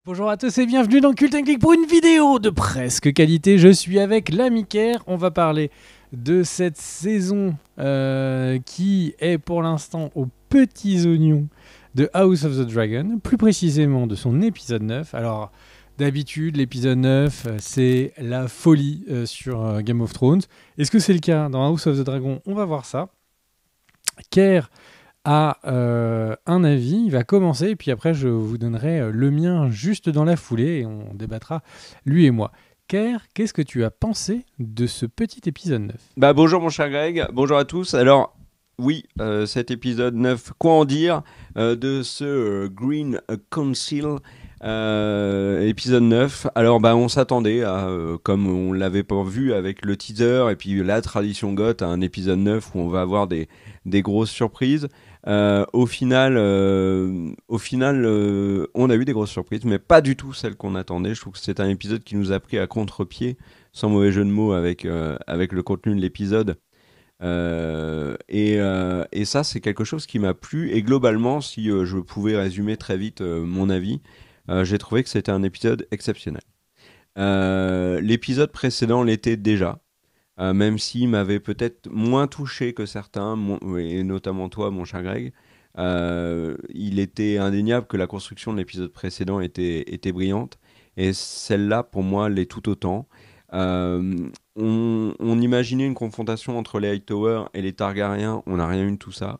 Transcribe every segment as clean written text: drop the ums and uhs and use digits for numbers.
Bonjour à tous et bienvenue dans Cult & Click pour une vidéo de presque qualité. Je suis avec l'ami Ker. On va parler de cette saison qui est pour l'instant aux petits oignons de House of the Dragon, plus précisément de son épisode 9. Alors, d'habitude, l'épisode 9, c'est la folie sur Game of Thrones. Est-ce que c'est le cas dans House of the Dragon? On va voir ça. Ker a un avis, il va commencer et puis après je vous donnerai le mien juste dans la foulée et on débattra lui et moi. Ker, qu'est-ce que tu as pensé de ce petit épisode 9? Bonjour mon cher Greg, bonjour à tous. Alors oui, cet épisode 9, quoi en dire de ce Green Council épisode 9. Alors on s'attendait à, comme on l'avait pas vu avec le teaser et puis la tradition goth, à un épisode 9 où on va avoir des grosses surprises. Au final, on a eu des grosses surprises, mais pas du tout celles qu'on attendait. Je trouve que c'est un épisode qui nous a pris à contre-pied, sans mauvais jeu de mots, avec le contenu de l'épisode. Et ça, c'est quelque chose qui m'a plu. Et globalement, si je pouvais résumer très vite mon avis, j'ai trouvé que c'était un épisode exceptionnel. L'épisode précédent l'était déjà. Même s'il m'avait peut-être moins touché que certains, et notamment toi, mon cher Greg, il était indéniable que la construction de l'épisode précédent était brillante, et celle-là, pour moi, l'est tout autant. On imaginait une confrontation entre les Hightower et les Targaryens, on n'a rien eu de tout ça.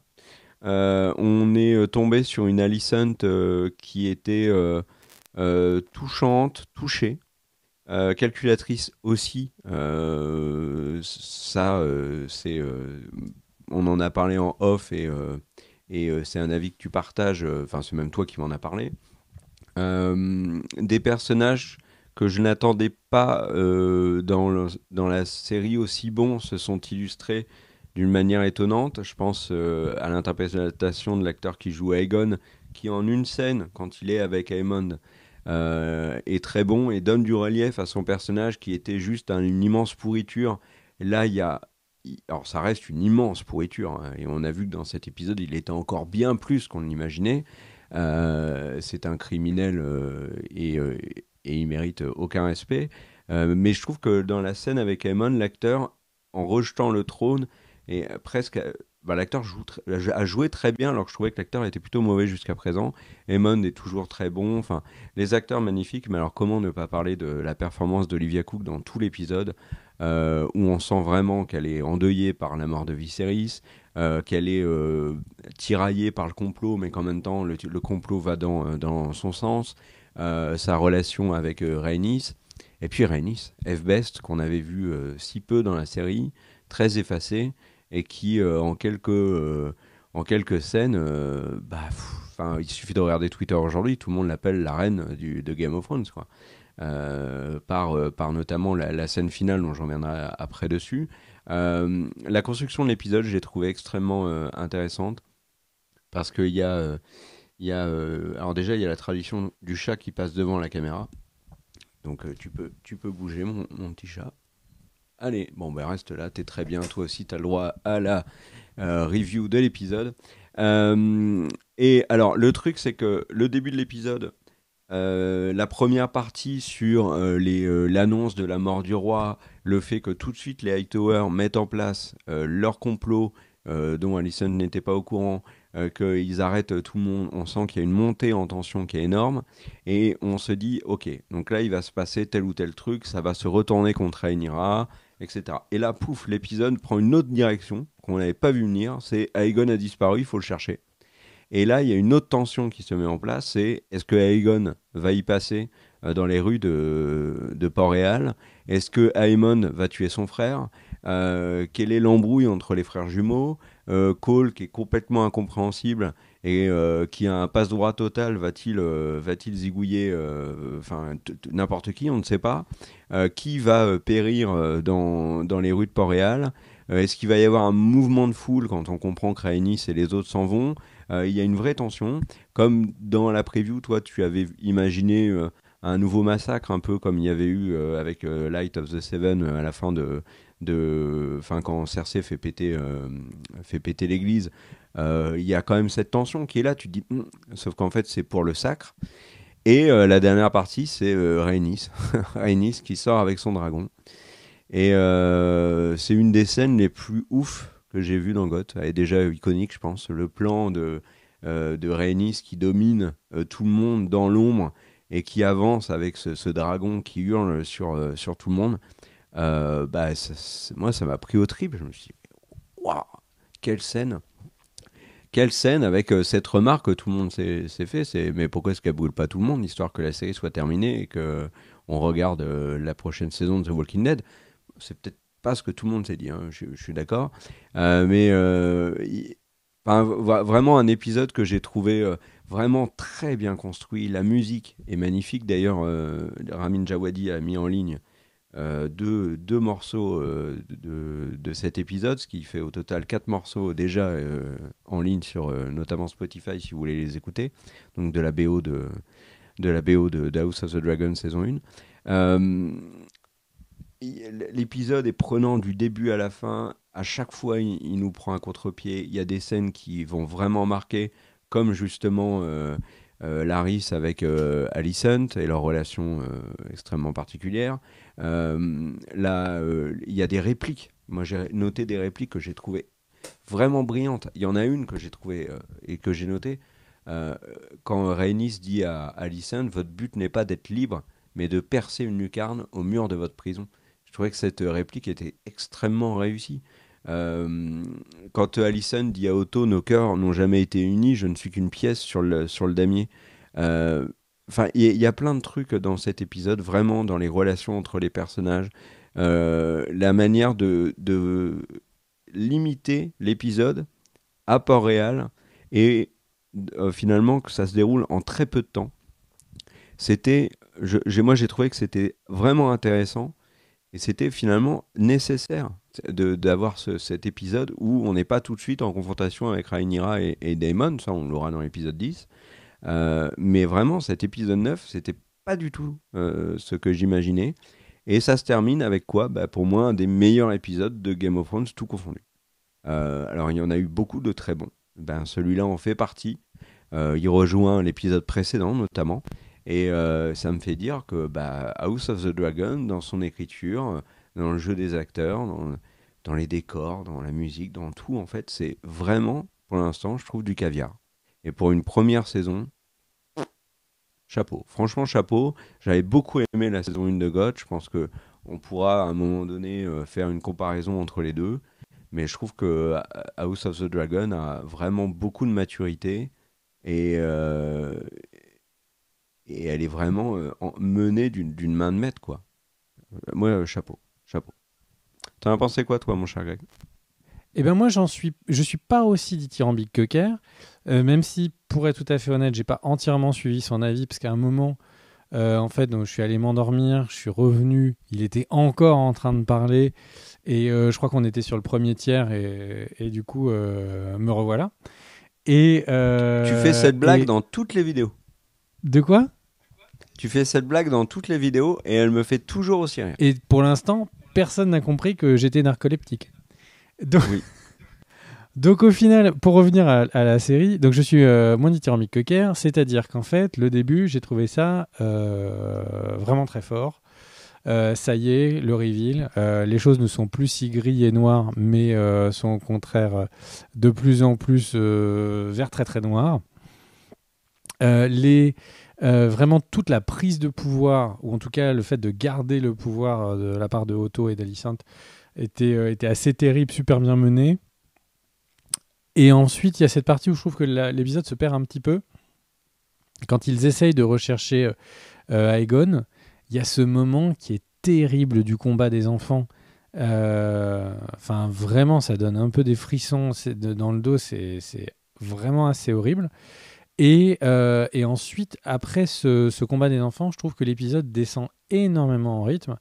On est tombé sur une Alicent qui était touchante, touchée. Calculatrice aussi, on en a parlé en off et c'est un avis que tu partages, enfin c'est même toi qui m'en as parlé. Des personnages que je n'attendais pas dans la série aussi bons se sont illustrés d'une manière étonnante. Je pense à l'interprétation de l'acteur qui joue Aegon, qui en une scène, quand il est avec Aemond, est très bon et donne du relief à son personnage qui était juste une immense pourriture. Et là, alors ça reste une immense pourriture, hein, et on a vu que dans cet épisode, il était encore bien plus qu'on l'imaginait. C'est un criminel et il mérite aucun respect. Mais je trouve que dans la scène avec Aemon, l'acteur, en rejetant le trône, et presque, l'acteur a joué très bien, alors que je trouvais que l'acteur était plutôt mauvais jusqu'à présent. Aemon est toujours très bon. Enfin, les acteurs magnifiques, mais alors comment ne pas parler de la performance d'Olivia Cook dans tout l'épisode, où on sent vraiment qu'elle est endeuillée par la mort de Viserys, qu'elle est tiraillée par le complot, mais qu'en même temps le complot va dans son sens, sa relation avec Rhaenys, et puis Rhaenys, F-Best, qu'on avait vu si peu dans la série, très effacée, et qui en quelques scènes, il suffit de regarder Twitter aujourd'hui, tout le monde l'appelle la reine de Game of Thrones, quoi. Par notamment la scène finale dont je reviendrai après dessus. La construction de l'épisode, j'ai trouvé extrêmement intéressante parce qu'il y a, alors déjà il y a la tradition du chat qui passe devant la caméra, donc tu peux bouger mon petit chat. Allez, reste là, t'es très bien, toi aussi t'as le droit à la review de l'épisode. Et alors le truc c'est que le début de l'épisode, la première partie sur l'annonce de la mort du roi, le fait que tout de suite les Hightower mettent en place leur complot dont Alicent n'était pas au courant, qu'ils arrêtent tout le monde, on sent qu'il y a une montée en tension qui est énorme, et on se dit, ok, donc là il va se passer tel ou tel truc, ça va se retourner contre Rhaenyra, etc. Et là, pouf, l'épisode prend une autre direction qu'on n'avait pas vu venir, c'est Aegon a disparu, il faut le chercher. Et là, il y a une autre tension qui se met en place, c'est est-ce que Aegon va y passer dans les rues de Port-Réal? Est-ce que Aemon va tuer son frère? Quelle est l'embrouille entre les frères jumeaux? Cole, qui est complètement incompréhensible et qui a un passe-droit total, va-t-il zigouiller n'importe qui? On ne sait pas. Qui va périr dans les rues de Port-Réal? Est-ce qu'il va y avoir un mouvement de foule quand on comprend que Rhaenys et les autres s'en vont? Il y a une vraie tension. Comme dans la preview, toi, tu avais imaginé un nouveau massacre, un peu comme il y avait eu avec Light of the Seven à la fin quand Cersei fait péter l'église. Il y a quand même cette tension qui est là. Tu te dis, sauf qu'en fait, c'est pour le sacre. Et la dernière partie, c'est Rhaenys. Rhaenys qui sort avec son dragon. Et c'est une des scènes les plus ouf que j'ai vues dans GOT. Elle est déjà iconique, je pense. Le plan de Rhaenys qui domine tout le monde dans l'ombre et qui avance avec ce dragon qui hurle sur tout le monde. Moi, ça m'a pris au trip. Je me suis dit, waouh, quelle scène! Quelle scène avec cette remarque que tout le monde s'est fait, c'est mais pourquoi est-ce qu'elle boule pas tout le monde, histoire que la série soit terminée et que on regarde la prochaine saison de The Walking Dead. C'est peut-être pas ce que tout le monde s'est dit, hein, je suis d'accord. Vraiment un épisode que j'ai trouvé vraiment très bien construit. La musique est magnifique. D'ailleurs, Ramin Djawadi a mis en ligne deux morceaux de cet épisode, ce qui fait au total 4 morceaux déjà en ligne sur notamment Spotify si vous voulez les écouter. Donc de la BO de House of the Dragon saison 1. L'épisode est prenant du début à la fin. À chaque fois, il nous prend un contre-pied. Il y a des scènes qui vont vraiment marquer, comme justement Larys avec Alicent et leur relation extrêmement particulière. Là, il y a des répliques. Moi, j'ai noté des répliques que j'ai trouvées vraiment brillantes. Il y en a une que j'ai trouvée et que j'ai notée. Quand Rhaenys dit à Alicent, votre but n'est pas d'être libre, mais de percer une lucarne au mur de votre prison. Je trouvais que cette réplique était extrêmement réussie. Quand Alicent dit à Otto, nos cœurs n'ont jamais été unis, je ne suis qu'une pièce sur le damier. Enfin, il y a plein de trucs dans cet épisode, vraiment dans les relations entre les personnages, la manière de limiter l'épisode à Port-Réal et finalement que ça se déroule en très peu de temps. Moi j'ai trouvé que c'était vraiment intéressant et c'était finalement nécessaire d'avoir cet épisode où on n'est pas tout de suite en confrontation avec Rhaenyra et Daemon, ça on l'aura dans l'épisode 10. Mais vraiment, cet épisode 9, c'était pas du tout ce que j'imaginais. Et ça se termine avec quoi? Pour moi, un des meilleurs épisodes de Game of Thrones, tout confondu. Alors, il y en a eu beaucoup de très bons. Celui-là en fait partie. Il rejoint l'épisode précédent, notamment. Et ça me fait dire que House of the Dragon, dans son écriture, dans le jeu des acteurs, dans les décors, dans la musique, dans tout, en fait, c'est vraiment, pour l'instant, je trouve du caviar. Et pour une première saison, chapeau. Franchement, chapeau. J'avais beaucoup aimé la saison 1 de GOT. Je pense que on pourra à un moment donné faire une comparaison entre les deux. Mais je trouve que House of the Dragon a vraiment beaucoup de maturité et, et elle est vraiment menée d'une main de maître, quoi. Moi, chapeau. Chapeau. T'en as pensé quoi, toi, mon cher Greg? Eh ben moi, je suis pas aussi dithyrambique que Kerr, même si, pour être tout à fait honnête, j'ai pas entièrement suivi son avis, parce qu'à un moment, en fait, donc, je suis allé m'endormir, je suis revenu, il était encore en train de parler, et je crois qu'on était sur le premier tiers, et du coup, me revoilà. Et, Tu fais cette blague dans toutes les vidéos. De quoi? Tu fais cette blague dans toutes les vidéos, et elle me fait toujours aussi rire. Et pour l'instant, personne n'a compris que j'étais narcoleptique. Donc, oui. Donc au final, pour revenir à la série, donc je suis moins dithyrambique que Kerr, c'est-à-dire qu'en fait, le début, j'ai trouvé ça vraiment très fort. Ça y est, le reveal. Les choses ne sont plus si gris et noires, mais sont au contraire de plus en plus vert très très noir. Vraiment toute la prise de pouvoir, ou en tout cas le fait de garder le pouvoir de la part de Otto et d'Alicent, était assez terrible, super bien mené. Et ensuite, il y a cette partie où je trouve que l'épisode se perd un petit peu. Quand ils essayent de rechercher Aegon, il y a ce moment qui est terrible du combat des enfants. Enfin, vraiment, ça donne un peu des frissons dans le dos. C'est vraiment assez horrible. Et ensuite, après ce combat des enfants, je trouve que l'épisode descend énormément en rythme.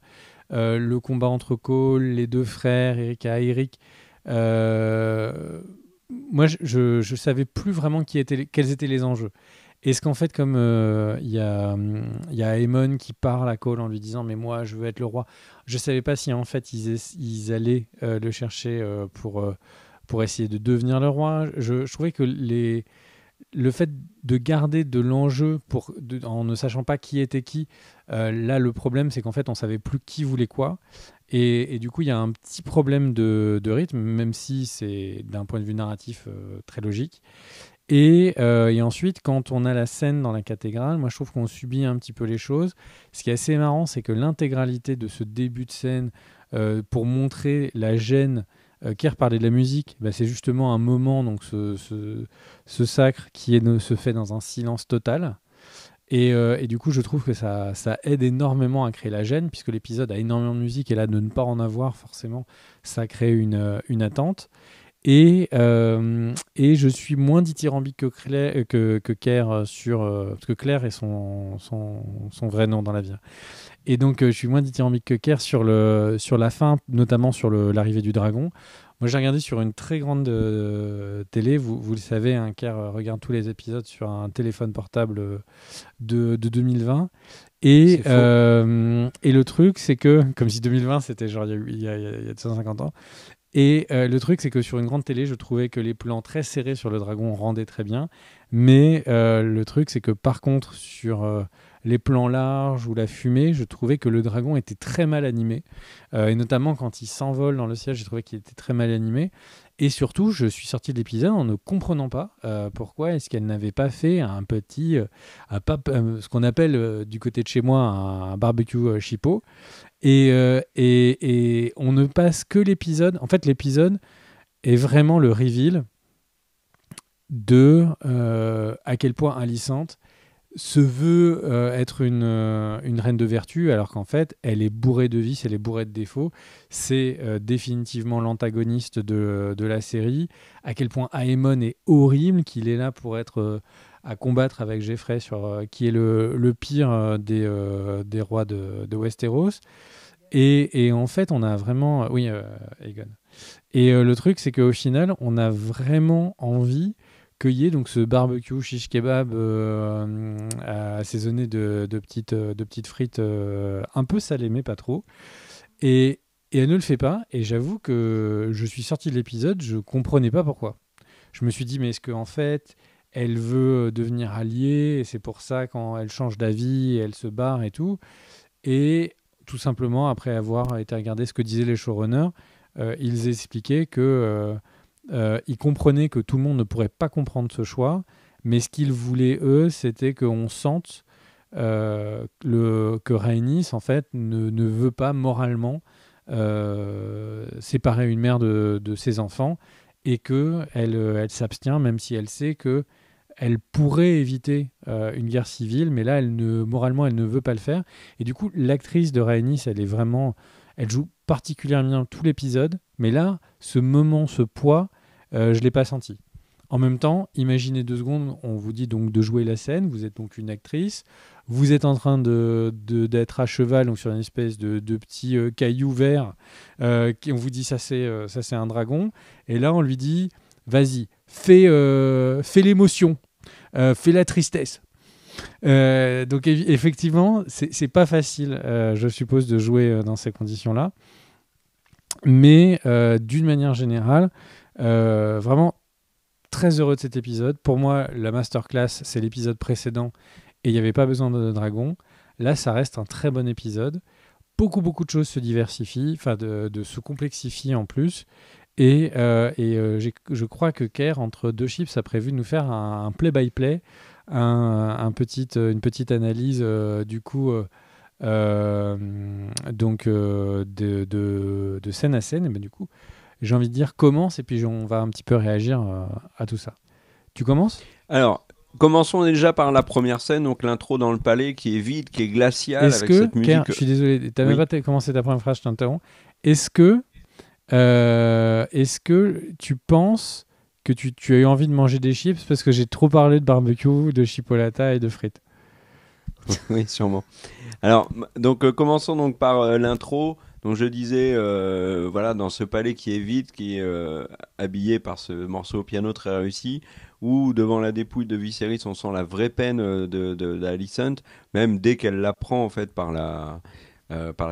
Le combat entre Cole, les deux frères, Erika et Eric. Moi, je savais plus vraiment quels étaient les enjeux. Est-ce qu'en fait, comme il y a Aemon qui parle à Cole en lui disant « Mais moi, je veux être le roi », je savais pas si en fait ils allaient le chercher pour essayer de devenir le roi. Je trouvais que le fait de garder de l'enjeu en ne sachant pas qui était qui, là le problème c'est qu'en fait on savait plus qui voulait quoi. Et du coup il y a un petit problème de rythme, même si c'est d'un point de vue narratif très logique. Et ensuite, quand on a la scène dans la cathédrale, moi je trouve qu'on subit un petit peu les choses. Ce qui est assez marrant, c'est que l'intégralité de ce début de scène, pour montrer la gêne, Kerr parlait de la musique, bah, c'est justement un moment, donc ce sacre se fait dans un silence total. Et du coup, je trouve que ça aide énormément à créer la gêne, puisque l'épisode a énormément de musique, et là, de ne pas en avoir, forcément, ça crée une attente. Et je suis moins dithyrambique que Kerr parce que Claire est son vrai nom dans la vie. Et donc, je suis moins dithyrambique que Kerr sur la fin, notamment sur l'arrivée du dragon. Moi, j'ai regardé sur une très grande télé. Vous le savez, hein, Kerr regarde tous les épisodes sur un téléphone portable de 2020. Et le truc, c'est que, comme si 2020, c'était genre il y a 250 ans. Et le truc, c'est que sur une grande télé, je trouvais que les plans très serrés sur le dragon rendaient très bien. Mais le truc, c'est que par contre, sur les plans larges ou la fumée, je trouvais que le dragon était très mal animé. Et notamment quand il s'envole dans le ciel, j'ai trouvé qu'il était très mal animé. Et surtout, je suis sorti de l'épisode en ne comprenant pas pourquoi est-ce qu'elle n'avait pas fait un petit, ce qu'on appelle du côté de chez moi un barbecue chipot. Et on ne passe que l'épisode. En fait, l'épisode est vraiment le reveal de à quel point Alicente se veut être une reine de vertu, alors qu'en fait, elle est bourrée de vices, elle est bourrée de défauts. C'est définitivement l'antagoniste de la série. À quel point Aemon est horrible, qu'il est là pour être à combattre avec Joffrey sur qui est le pire des rois de Westeros. Et en fait, on a vraiment... Oui, Aegon. Et le truc, c'est qu'au final, on a vraiment envie qu'il y ait donc ce barbecue shish kebab assaisonné de petites frites un peu salées, mais pas trop. Et elle ne le fait pas. Et j'avoue que je suis sorti de l'épisode, je comprenais pas pourquoi. Je me suis dit, mais est-ce qu'en fait, elle veut devenir alliée, et c'est pour ça, quand elle change d'avis, elle se barre et tout. Et tout simplement, après avoir été regarder ce que disaient les showrunners, ils expliquaient que ils comprenaient que tout le monde ne pourrait pas comprendre ce choix, mais ce qu'ils voulaient, eux, c'était qu'on sente que Rhaenys, en fait, ne veut pas moralement séparer une mère de ses enfants, et qu'elle s'abstient, même si elle sait que elle pourrait éviter une guerre civile, mais là, moralement, elle ne veut pas le faire. Et du coup, l'actrice de Rhaenys, elle joue particulièrement bien tout l'épisode, mais là, ce moment, ce poids, je ne l'ai pas senti. En même temps, imaginez 2 secondes, on vous dit donc de jouer la scène, vous êtes donc une actrice, vous êtes en train d'être à cheval, donc sur une espèce de petit caillou vert, on vous dit ça c'est un dragon, et là on lui dit, vas-y, fais l'émotion, fais la tristesse. Donc effectivement, c'est pas facile, je suppose, de jouer dans ces conditions-là. Mais d'une manière générale, vraiment très heureux de cet épisode. Pour moi, la masterclass, c'est l'épisode précédent et il n'y avait pas besoin de dragon. Là, ça reste un très bon épisode. Beaucoup de choses se diversifient, de se complexifient en plus. Et je crois que Kerr, entre 2 chips, a prévu de nous faire un play-by-play, une petite analyse du coup donc de scène à scène. Et ben, du coup, j'ai envie de dire commence, et puis on va un petit peu réagir à tout ça. Tu commences ? Alors, commençons déjà par la première scène, donc l'intro dans le palais qui est vide, qui est glaciale, avec cette musique. Kerr, je suis désolé, tu n'avais pas commencé ta première phrase, je t'interromps. Est-ce que tu penses que tu as eu envie de manger des chips parce que j'ai trop parlé de barbecue, de chipolata et de frites ? Oui, sûrement. Alors, donc commençons donc par l'intro. Donc je disais, voilà, dans ce palais qui est vide, qui est habillé par ce morceau au piano très réussi, où devant la dépouille de Viserys, on sent la vraie peine d'Alicent, même dès qu'elle l'apprend en fait par la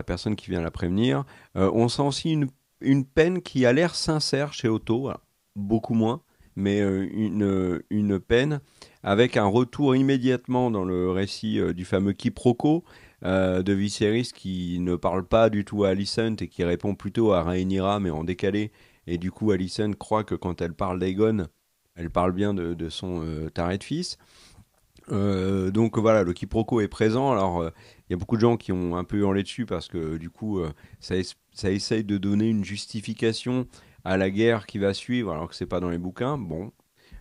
personne qui vient la prévenir. On sent aussi une peine qui a l'air sincère chez Otto, alors, beaucoup moins, mais une peine, avec un retour immédiatement dans le récit du fameux quiproquo de Viserys qui ne parle pas du tout à Alicent et qui répond plutôt à Rhaenyra mais en décalé. Et du coup, Alicent croit que quand elle parle d'Aegon, elle parle bien de son taré de fils. Donc voilà, le quiproquo est présent. Alors, il y a beaucoup de gens qui ont un peu hurlé dessus parce que du coup, ça essaye de donner une justification à la guerre qui va suivre, alors que c'est pas dans les bouquins. Bon,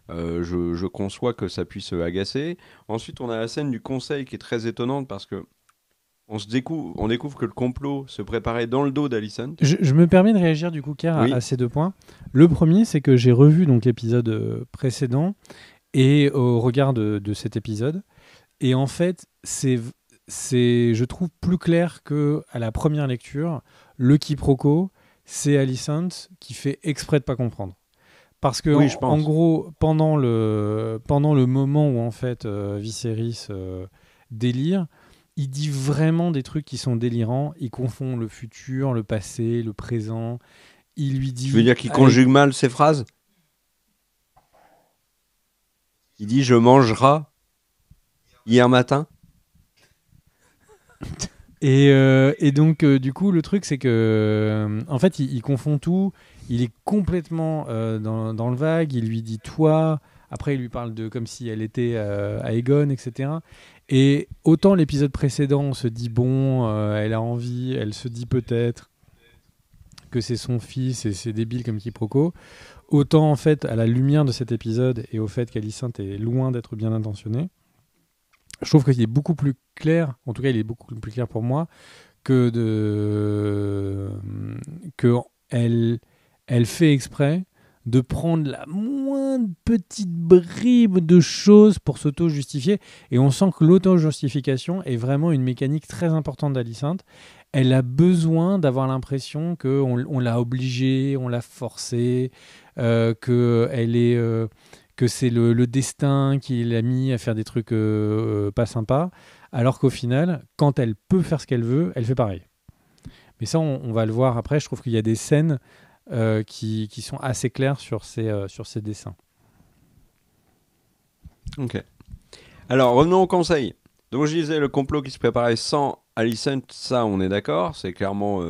je conçois que ça puisse agacer. Ensuite, on a la scène du conseil qui est très étonnante parce que on découvre que le complot se préparait dans le dos d'Alicent. Je me permets de réagir du coup, Ker, Oui, à ces deux points. Le premier, c'est que j'ai revu donc l'épisode précédent et au regard de cet épisode. Et en fait, je trouve plus clair que à la première lecture, le quiproquo, c'est Alicent qui fait exprès de pas comprendre. Parce que oui, je en pense. gros, pendant le moment où en fait Viserys délire, il dit vraiment des trucs qui sont délirants. Il confond le futur, le passé, le présent. Il lui Tu veux dit, dire qu'il conjugue mal ses phrases? Il dit je mangerai hier matin. et donc du coup le truc c'est que en fait il confond tout. Il est complètement dans le vague. Il lui dit toi. Après il lui parle de comme si elle était Aegon, etc. Et autant l'épisode précédent on se dit bon, elle a envie, elle se dit peut-être que c'est son fils et c'est débile comme quiproquo. Autant en fait à la lumière de cet épisode et au fait qu'Alicent est loin d'être bien intentionnée, je trouve qu'il est beaucoup plus clair, en tout cas il est beaucoup plus clair pour moi, que elle fait exprès de prendre la moindre petite bribe de choses pour s'auto-justifier. Et on sent que l'auto-justification est vraiment une mécanique très importante d'Alicent. Elle a besoin d'avoir l'impression qu'on l'a obligée, on l'a forcée, que elle est... que c'est le destin qui l'a mis à faire des trucs pas sympas, alors qu'au final, quand elle peut faire ce qu'elle veut, elle fait pareil. Mais ça, on va le voir après. Je trouve qu'il y a des scènes qui sont assez claires sur ces dessins. Ok. Alors revenons au conseil. Donc je disais le complot qui se préparait sans Alicent, ça on est d'accord, c'est clairement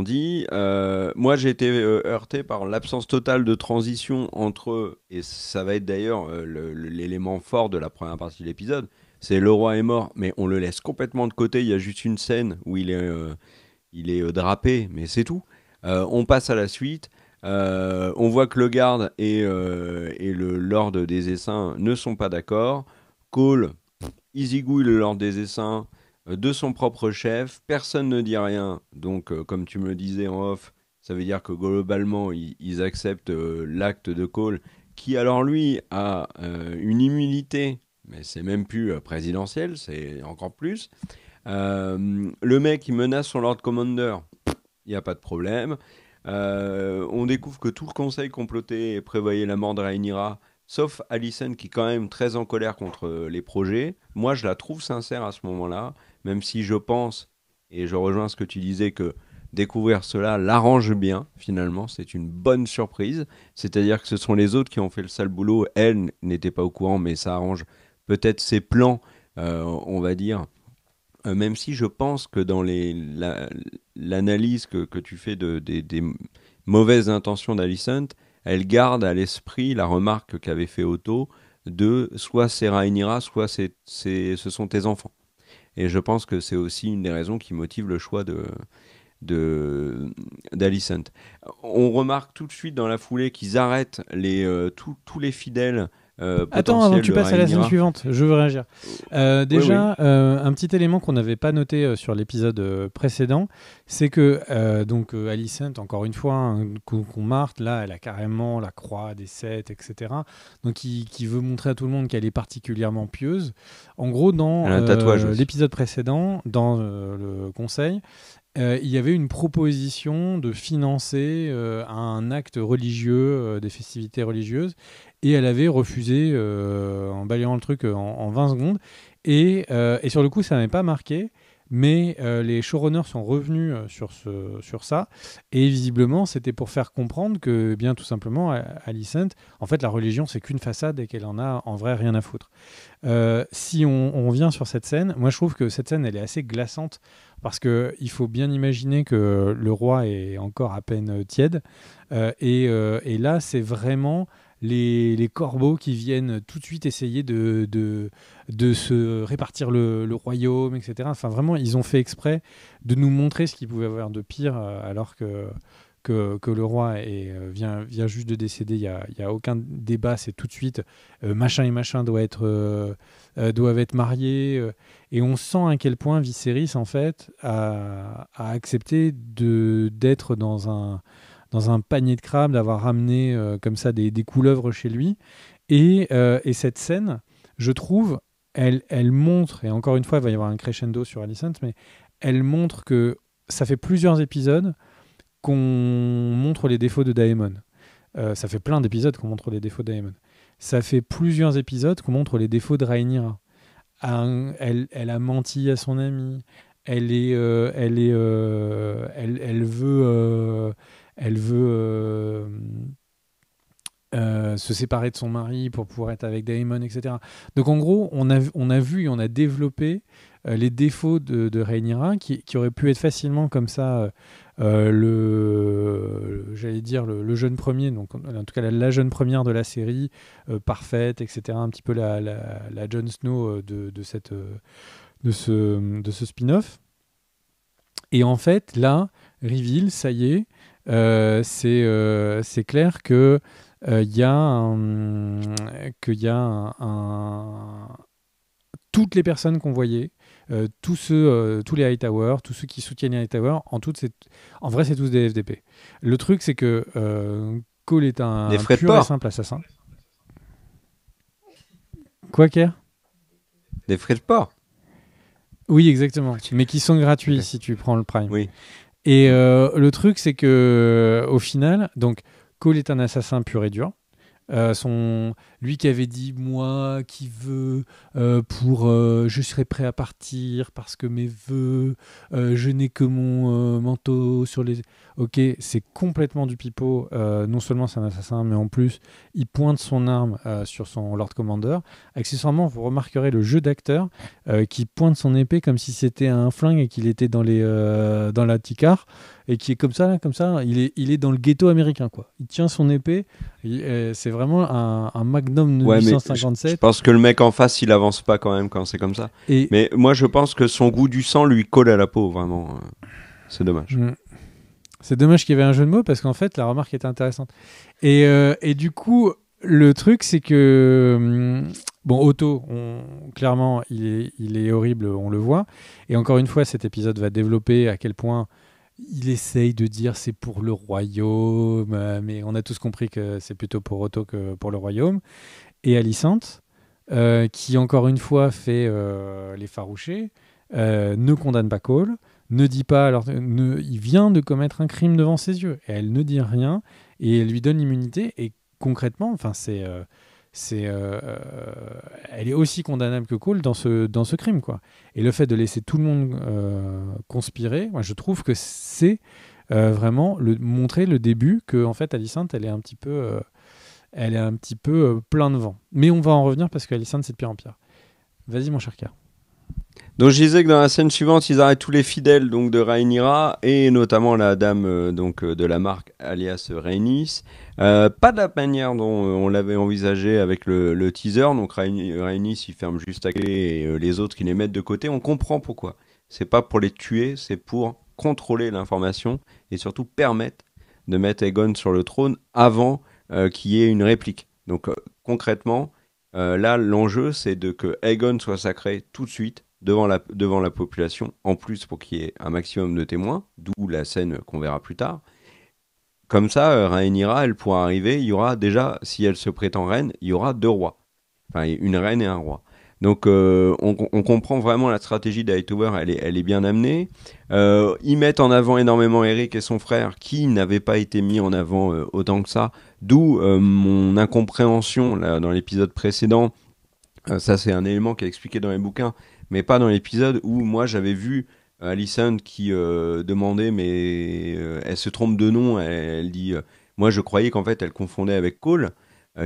dit. Moi j'ai été heurté par l'absence totale de transition entre eux, et ça va être d'ailleurs l'élément fort de la première partie de l'épisode. C'est le roi est mort, mais on le laisse complètement de côté. Il y a juste une scène où il est drapé, mais c'est tout. On passe à la suite. On voit que le garde et le lord des Essaims ne sont pas d'accord. Cole, il zigouille le lord des Essaims de son propre chef. Personne ne dit rien. Donc, comme tu me le disais en off, ça veut dire que globalement, ils acceptent l'acte de Cole, qui alors lui a une immunité, mais c'est même plus présidentiel, c'est encore plus. Le mec, il menace son Lord Commander, il n'y a pas de problème. On découvre que tout le conseil complotait et prévoyait la mort de Rhaenyra, sauf Alicent qui est quand même très en colère contre les projets. Moi, je la trouve sincère à ce moment-là, même si je pense, et je rejoins ce que tu disais, que découvrir cela l'arrange bien, finalement, c'est une bonne surprise. C'est-à-dire que ce sont les autres qui ont fait le sale boulot, elle n'était pas au courant, mais ça arrange peut-être ses plans, on va dire. Même si je pense que dans l'analyse que tu fais des mauvaises intentions d'Alicent, elle garde à l'esprit la remarque qu'avait fait Otto de soit c'est Rhaenyra, soit ce sont tes enfants. Et je pense que c'est aussi une des raisons qui motive le choix d'Alicent. On remarque tout de suite dans la foulée qu'ils arrêtent tous les fidèles Attends, avant que potentiels tu de passes à la scène Rhaenyra. suivante, je veux réagir. Oui, oui. Déjà, un petit élément qu'on n'avait pas noté sur l'épisode précédent, c'est que donc Alicent, encore une fois, hein, qu'on marque, là, elle a carrément la croix des sept, etc. Donc, qui veut montrer à tout le monde qu'elle est particulièrement pieuse. En gros, dans Elle a un tatouage aussi. l'épisode précédent, dans le conseil, il y avait une proposition de financer un acte religieux, des festivités religieuses, et elle avait refusé en balayant le truc en 20 secondes. Et sur le coup, ça n'avait pas marqué, mais les showrunners sont revenus sur ça, et visiblement c'était pour faire comprendre que, bien tout simplement, Alicent, en fait la religion c'est qu'une façade et qu'elle en a en vrai rien à foutre. Si on revient sur cette scène, moi je trouve que cette scène elle est assez glaçante, parce qu'il faut bien imaginer que le roi est encore à peine tiède, et là c'est vraiment les corbeaux qui viennent tout de suite essayer de se répartir le royaume, etc. Enfin, vraiment, ils ont fait exprès de nous montrer ce qu'il pouvait y avoir de pire, alors que le roi vient juste de décéder. Il y a aucun débat, c'est tout de suite machin et machin doivent être mariés. Et on sent à quel point Viserys, en fait, a accepté d'être dans un panier de crabes, d'avoir ramené comme ça des couleuvres chez lui. Et cette scène, je trouve, elle montre, et encore une fois, il va y avoir un crescendo sur Alicent, mais elle montre que ça fait plusieurs épisodes qu'on montre les défauts de Daemon. Ça fait plein d'épisodes qu'on montre les défauts de Daemon. Ça fait plusieurs épisodes qu'on montre les défauts de Rhaenyra. Elle a menti à son ami. Elle veut se séparer de son mari pour pouvoir être avec Daemon, etc. Donc en gros, on a vu et on a développé les défauts de Rhaenyra qui auraient pu être facilement comme ça j'allais dire le jeune premier, donc en tout cas la jeune première de la série, parfaite, etc. Un petit peu la Jon Snow de ce spin-off. Et en fait, là, reveal, ça y est, c'est clair que y a toutes les personnes qu'on voyait, tous les Hightower, tous ceux qui soutiennent les Hightower, en vrai, c'est tous des FDP. Le truc, c'est que Cole est un pur et simple assassin. Quoi, Kerr ? Des frais de port. Oui, exactement. Mais qui sont gratuits si tu prends le Prime. Oui. Et le truc, c'est que au final, donc Cole est un assassin pur et dur. Lui qui avait dit moi qui veux je serai prêt à partir parce que mes vœux, je n'ai que mon manteau sur les. Ok, c'est complètement du pipeau. Non seulement c'est un assassin, mais en plus il pointe son arme sur son Lord Commander. Accessoirement, vous remarquerez le jeu d'acteur qui pointe son épée comme si c'était un flingue et qu'il était dans la Ticar, et qui est comme ça, il est dans le ghetto américain, quoi. Il tient son épée, c'est vraiment un Magnum 857. Je pense que le mec en face, il avance pas quand même quand c'est comme ça. Mais moi, je pense que son goût du sang lui colle à la peau, vraiment. C'est dommage. C'est dommage qu'il y avait un jeu de mots, parce qu'en fait, la remarque était intéressante. Et du coup, le truc, c'est que... Bon, Otto, clairement, il est horrible, on le voit. Et encore une fois, cet épisode va développer à quel point il essaye de dire c'est pour le royaume, mais on a tous compris que c'est plutôt pour Otto que pour le royaume. Et Alicent, qui encore une fois fait l'effarouché, ne condamne pas Cole, ne dit pas, il vient de commettre un crime devant ses yeux, et elle ne dit rien, et elle lui donne l'immunité, et concrètement, enfin elle est aussi condamnable que Cole dans ce crime, quoi. Et le fait de laisser tout le monde conspirer, moi je trouve que c'est vraiment montrer le début que en fait Alicent elle est un petit peu plein de vent. Mais on va en revenir parce qu'Alicent c'est de pire en pire. Vas-y mon cher K. Donc je disais que dans la scène suivante, ils arrêtent tous les fidèles donc de Rhaenyra et notamment la dame de la marque alias Rhaenys. Pas de la manière dont on l'avait envisagé avec le teaser. Donc Rhaenys il ferme juste à clé et les autres qui les mettent de côté. On comprend pourquoi. C'est pas pour les tuer, c'est pour contrôler l'information et surtout permettre de mettre Aegon sur le trône avant qu'il y ait une réplique. Donc concrètement, là l'enjeu c'est que Aegon soit sacré tout de suite devant la population, en plus pour qu'il y ait un maximum de témoins, d'où la scène qu'on verra plus tard. Comme ça, Rhaenyra, elle pourra arriver, il y aura déjà, si elle se prétend reine, il y aura 2 rois. Enfin, une reine et un roi. Donc on comprend vraiment la stratégie d'Hightower, elle est bien amenée. Ils mettent en avant énormément Eric et son frère, qui n'avaient pas été mis en avant autant que ça, d'où mon incompréhension là, dans l'épisode précédent. Ça c'est un élément qui est expliqué dans les bouquins, mais pas dans l'épisode où moi j'avais vu Alicent qui demandait, mais elle se trompe de nom, elle dit, moi je croyais qu'en fait elle confondait avec Cole,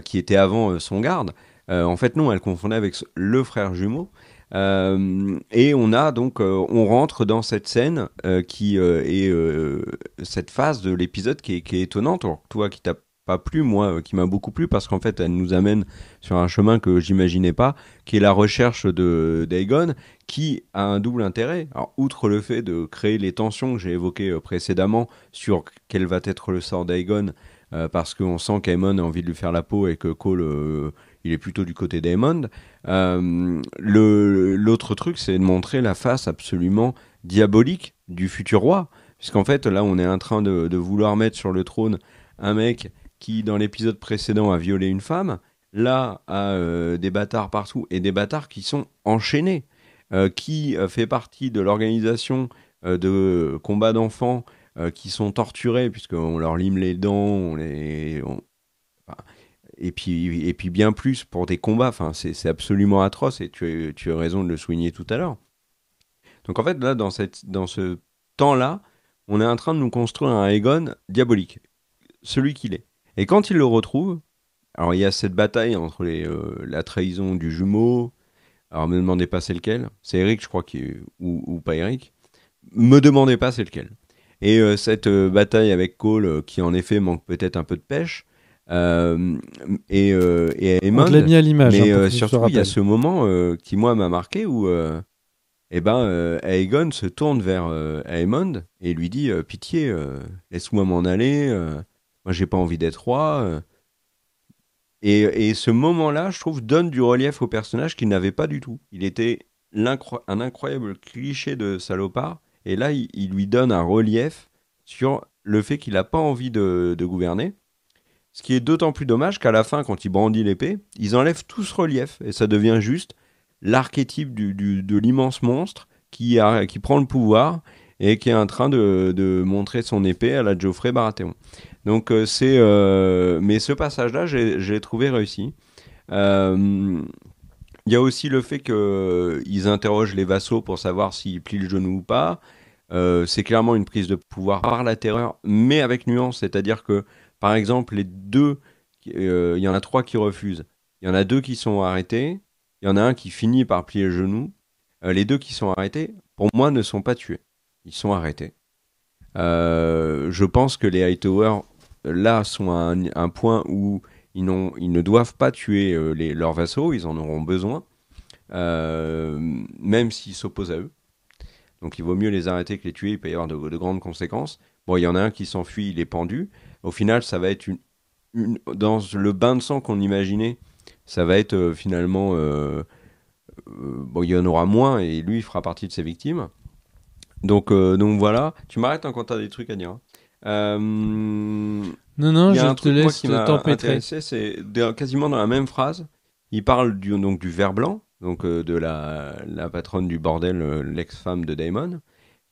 qui était avant son garde. En fait non, elle confondait avec le frère jumeau. Et on a donc, on rentre dans cette scène qui est cette phase de l'épisode qui est étonnante. Alors, toi qui t'as pas plu, moi qui m'a beaucoup plu parce qu'en fait elle nous amène sur un chemin que j'imaginais pas, qui est la recherche de d'Aegon, qui a un double intérêt. Alors outre le fait de créer les tensions que j'ai évoquées précédemment sur quel va être le sort d'Aegon, parce qu'on sent qu'Aemon a envie de lui faire la peau et que Cole il est plutôt du côté d'Aemond. L'autre truc, c'est de montrer la face absolument diabolique du futur roi. Puisqu'en fait, là, on est en train de vouloir mettre sur le trône un mec qui, dans l'épisode précédent, a violé une femme. Là, a des bâtards partout, et des bâtards qui sont enchaînés. Qui fait partie de l'organisation de combat d'enfants qui sont torturés, puisqu'on leur lime les dents, enfin, et puis bien plus pour des combats. Enfin, c'est absolument atroce et tu as raison de le souligner tout à l'heure. Donc en fait, là, dans ce temps-là, on est en train de nous construire un Aegon diabolique, celui qu'il est. Et quand il le retrouve, alors il y a cette bataille entre la trahison du jumeau. Alors me demandez pas c'est lequel. C'est Eric, je crois, ou pas Eric. Me demandez pas c'est lequel. Et cette bataille avec Cole, qui en effet manque peut-être un peu de pêche, et On te l'a Aemond, mis à l'image, mais pour que tu te surtout il y a rappelles. ce moment qui moi m'a marqué où Aegon se tourne vers Aemond et lui dit pitié, laisse-moi m'en aller, moi j'ai pas envie d'être roi. Et ce moment-là, je trouve, donne du relief au personnage qu'il n'avait pas du tout. Il était un incroyable cliché de salopard, et là, il lui donne un relief sur le fait qu'il n'a pas envie de gouverner. Ce qui est d'autant plus dommage qu'à la fin, quand il brandit l'épée, ils enlèvent tout ce relief, et ça devient juste l'archétype de l'immense monstre qui prend le pouvoir et qui est en train de montrer son épée à la Geoffrey Baratheon. Donc mais ce passage-là, j'ai trouvé réussi. Il y a aussi le fait qu'ils interrogent les vassaux pour savoir s'ils plient le genou ou pas. C'est clairement une prise de pouvoir par la terreur, mais avec nuance. C'est-à-dire que, par exemple, il y en a 3 qui refusent. Il y en a 2 qui sont arrêtés. Il y en a un qui finit par plier le genou. Les 2 qui sont arrêtés, pour moi, ne sont pas tués. Ils sont arrêtés. Je pense que les Hightower, là, sont à un point où ils ne doivent pas tuer leurs vassaux, ils en auront besoin, même s'ils s'opposent à eux. Donc il vaut mieux les arrêter que les tuer, il peut y avoir de grandes conséquences. Bon, il y en a un qui s'enfuit, il est pendu. Au final, ça va être dans le bain de sang qu'on imaginait, ça va être finalement... bon, il y en aura moins et lui, il fera partie de ses victimes. Donc voilà, tu m'arrêtes quand t'as des trucs à dire. Hein. Non, Il y a je un te truc moi laisse qui m'a tempêtrer. intéressé, c'est quasiment dans la même phrase. Il parle donc du ver blanc, donc de la patronne du bordel, l'ex-femme de Daemon,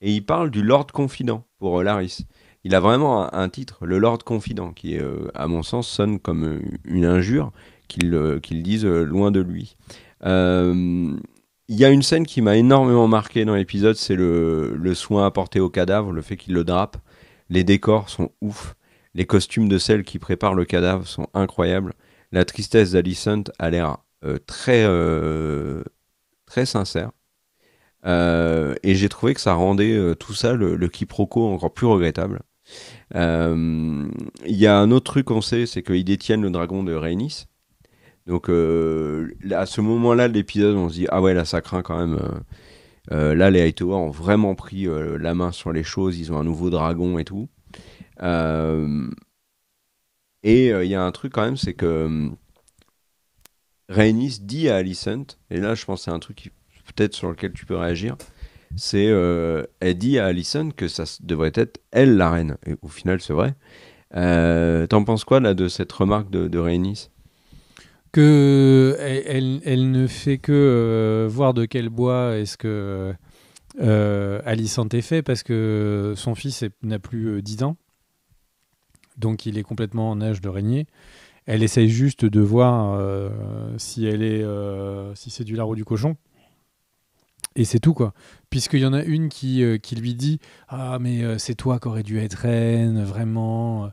et il parle du Lord Confident pour Larys. Il a vraiment un titre, le Lord Confident, qui à mon sens sonne comme une injure qu'il dise loin de lui. Il y a une scène qui m'a énormément marqué dans l'épisode, c'est le soin apporté au cadavre, le fait qu'il le drape. Les décors sont ouf. Les costumes de celle qui prépare le cadavre sont incroyables. La tristesse d'Alicent a l'air très sincère. Et j'ai trouvé que ça rendait tout ça, le quiproquo, encore plus regrettable. Il y a un autre truc qu'on sait, c'est qu'ils détiennent le dragon de Rhaenys. Donc à ce moment-là de l'épisode, on se dit ah ouais là ça craint quand même. Là les Hightower ont vraiment pris la main sur les choses, ils ont un nouveau dragon et tout. Et il y a un truc quand même, c'est que Rhaenys dit à Alicent, et là je pense que c'est un truc peut-être sur lequel tu peux réagir, c'est elle dit à Alicent que ça devrait être elle la reine. Et au final c'est vrai. T'en penses quoi là de cette remarque de Rhaenys? Que elle ne fait que voir de quel bois est-ce que Alicent est fait, parce que son fils n'a plus 10 ans, donc il est complètement en âge de régner. Elle essaye juste de voir si c'est du lard ou du cochon. Et c'est tout, quoi. Puisqu'il y en a une qui lui dit ah, mais c'est toi qui aurais dû être reine, vraiment.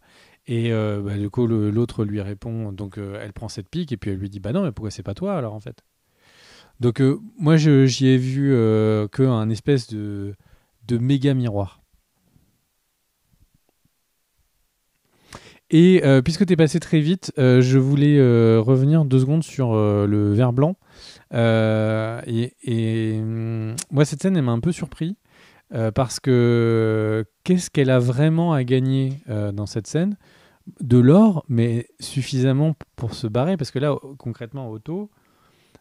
Et du coup, l'autre lui répond, donc elle prend cette pique, et puis elle lui dit bah non, mais pourquoi c'est pas toi alors en fait? Donc moi, j'y ai vu qu'un espèce de méga miroir. Et puisque tu es passé très vite, je voulais revenir 2 secondes sur le ver blanc. Moi, cette scène, elle m'a un peu surpris parce que qu'est-ce qu'elle a vraiment à gagner dans cette scène? De l'or, mais suffisamment pour se barrer. Parce que là, concrètement, Otto,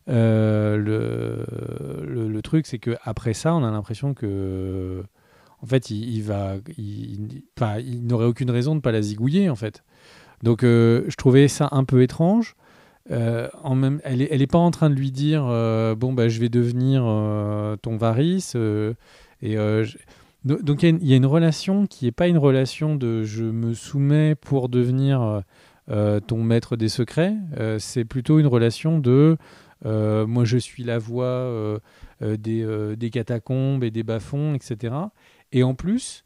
le truc, c'est qu'après ça, on a l'impression que en fait, enfin, il n'aurait aucune raison de ne pas la zigouiller, en fait. Donc, je trouvais ça un peu étrange. Elle est pas en train de lui dire bon, bah, je vais devenir ton Varys. Donc, il y a une relation qui n'est pas une relation de je me soumets pour devenir ton maître des secrets. C'est plutôt une relation de moi, je suis la voix des catacombes et des bas-fonds, etc. Et en plus,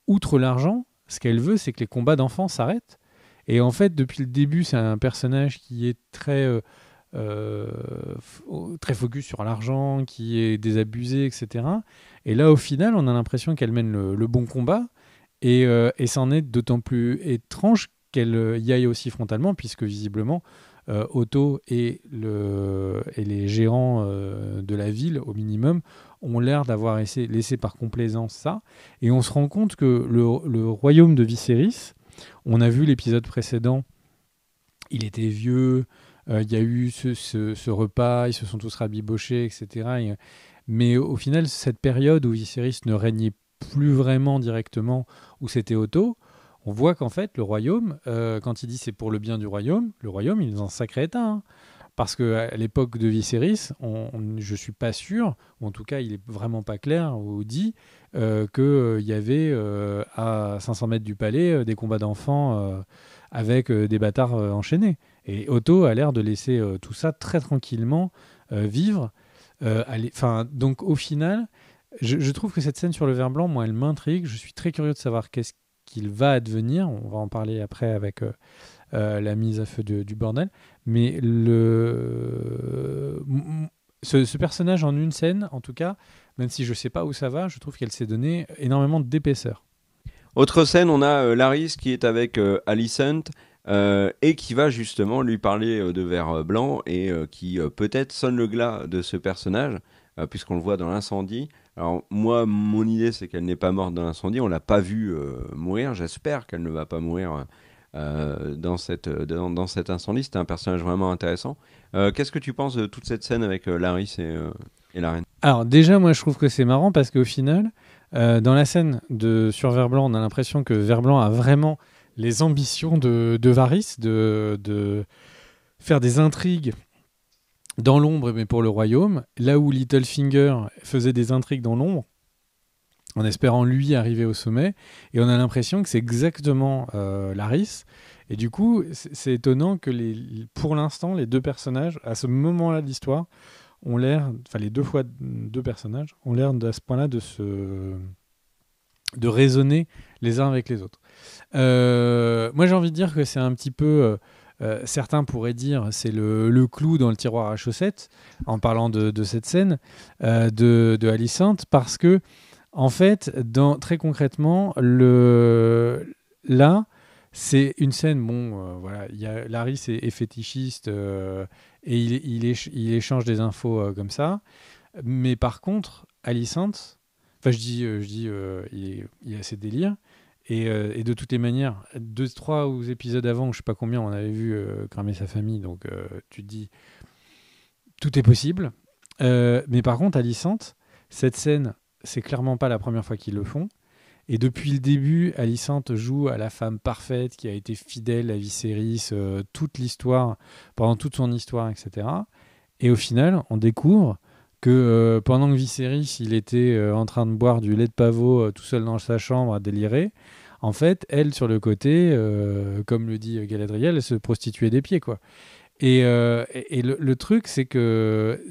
outre l'argent, ce qu'elle veut, c'est que les combats d'enfants s'arrêtent. Et en fait, depuis le début, c'est un personnage qui est très focus sur l'argent, qui est désabusé, etc. Et là, au final, on a l'impression qu'elle mène le bon combat. Et ça en est d'autant plus étrange qu'elle y aille aussi frontalement, puisque visiblement, Otto et les gérants de la ville, au minimum, ont l'air d'avoir laissé par complaisance ça. Et on se rend compte que le royaume de Viserys, on a vu l'épisode précédent, il était vieux, il y a eu ce repas, ils se sont tous rabibochés, etc. Mais au final, cette période où Viserys ne régnait plus vraiment directement, où c'était Otto, on voit qu'en fait, le royaume, quand il dit c'est pour le bien du royaume, le royaume, il est dans un sacré état. Hein. Parce qu'à l'époque de Viserys, je ne suis pas sûr, ou en tout cas, il n'est vraiment pas clair ou dit qu'il y avait à 500 mètres du palais des combats d'enfants avec des bâtards enchaînés. Et Otto a l'air de laisser tout ça très tranquillement vivre. Donc au final, je trouve que cette scène sur le ver blanc, moi, elle m'intrigue. Je suis très curieux de savoir qu'est-ce qu'il va advenir. On va en parler après avec la mise à feu du bordel. Mais ce personnage en une scène, en tout cas, même si je ne sais pas où ça va, je trouve qu'elle s'est donné énormément d'épaisseur. Autre scène, on a Larys qui est avec Alicent et qui va justement lui parler de ver blanc et qui peut-être sonne le glas de ce personnage puisqu'on le voit dans l'incendie. Alors moi, mon idée, c'est qu'elle n'est pas morte dans l'incendie. On l'a pas vue mourir. J'espère qu'elle ne va pas mourir dans cet incendie. C'était un personnage vraiment intéressant. Qu'est-ce que tu penses de toute cette scène avec Larys et la reine? Alors déjà, moi, je trouve que c'est marrant parce qu'au final, dans la scène sur ver blanc, on a l'impression que ver blanc a vraiment les ambitions de Varys de faire des intrigues dans l'ombre, mais pour le royaume, là où Littlefinger faisait des intrigues dans l'ombre, en espérant lui arriver au sommet, et on a l'impression que c'est exactement Larys. Et du coup, c'est étonnant que pour l'instant, les deux personnages, à ce moment-là de l'histoire, ont l'air, enfin les deux personnages, ont l'air à ce point-là de raisonner les uns avec les autres. Moi, j'ai envie de dire que c'est un petit peu... certains pourraient dire c'est le clou dans le tiroir à chaussettes en parlant de cette scène de Alicent, parce que en fait, très concrètement, là, c'est une scène, voilà, Larys est fétichiste et il échange des infos comme ça, mais par contre, Alicent, enfin il est assez délire. Et de toutes les manières, 3 épisodes avant, je sais pas combien, on avait vu cramer sa famille, donc tu te dis, tout est possible. Mais par contre, Alicent, cette scène, c'est clairement pas la première fois qu'ils le font. Et depuis le début, Alicent joue à la femme parfaite qui a été fidèle à Viserys toute l'histoire, pendant toute son histoire, etc. Et au final, on découvre que pendant que Viserys il était en train de boire du lait de pavot tout seul dans sa chambre à délirer, en fait, elle, sur le côté, comme le dit Galadriel, elle se prostituait des pieds, quoi. Et le truc, c'est que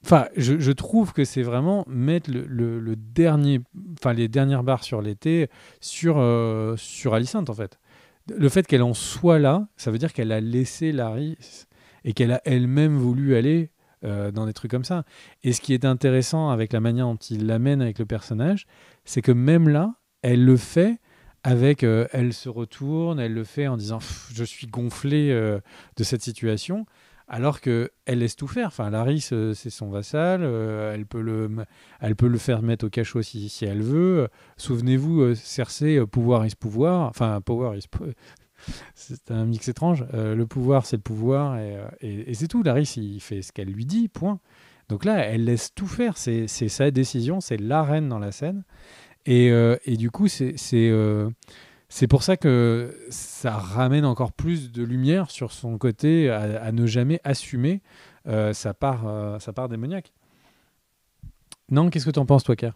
Enfin, je trouve que c'est vraiment mettre le dernier, enfin les dernières barres sur l'été sur Alicent en fait. Le fait qu'elle en soit là, ça veut dire qu'elle a laissé Larry et qu'elle a elle-même voulu aller dans des trucs comme ça. Et ce qui est intéressant avec la manière dont il l'amène avec le personnage, c'est que même là, elle le fait avec, elle se retourne, elle le fait en disant je suis gonflée de cette situation. Alors que elle laisse tout faire. Enfin, Larry, c'est son vassal. Elle peut le faire mettre au cachot si elle veut. Souvenez-vous, Cersei, pouvoir is pouvoir. Enfin, power is c'est un mix étrange. Le pouvoir, c'est le pouvoir. Et c'est tout. Larry, il fait ce qu'elle lui dit, point. Donc là, elle laisse tout faire. C'est sa décision. C'est la reine dans la scène. Et du coup, c'est pour ça que ça ramène encore plus de lumière sur son côté à ne jamais assumer sa part démoniaque. Non, qu'est-ce que t'en penses, toi, Ker?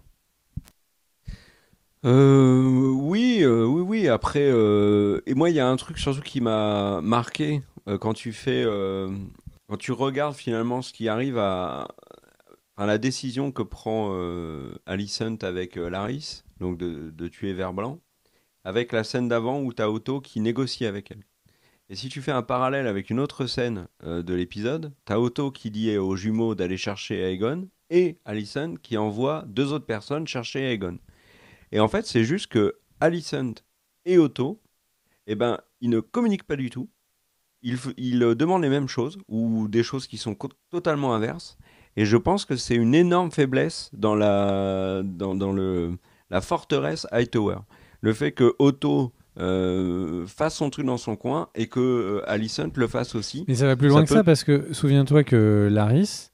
Oui. Après, et moi, il y a un truc surtout qui m'a marqué quand tu regardes finalement ce qui arrive à la décision que prend Alicent avec Larys, donc de tuer Vert-Blanc, avec la scène d'avant où t'as Otto qui négocie avec elle. Et si tu fais un parallèle avec une autre scène de l'épisode, t'as Otto qui dit aux jumeaux d'aller chercher Aegon et Alicent qui envoie deux autres personnes chercher Aegon. Et en fait, c'est juste que Alicent et Otto, eh ben, ils ne communiquent pas du tout. Ils demandent les mêmes choses ou des choses qui sont totalement inverses. Et je pense que c'est une énorme faiblesse dans la forteresse Hightower. Le fait que Otto fasse son truc dans son coin et que Alicent le fasse aussi. Mais ça va plus Ça loin que peut. ça parce que souviens-toi que Larys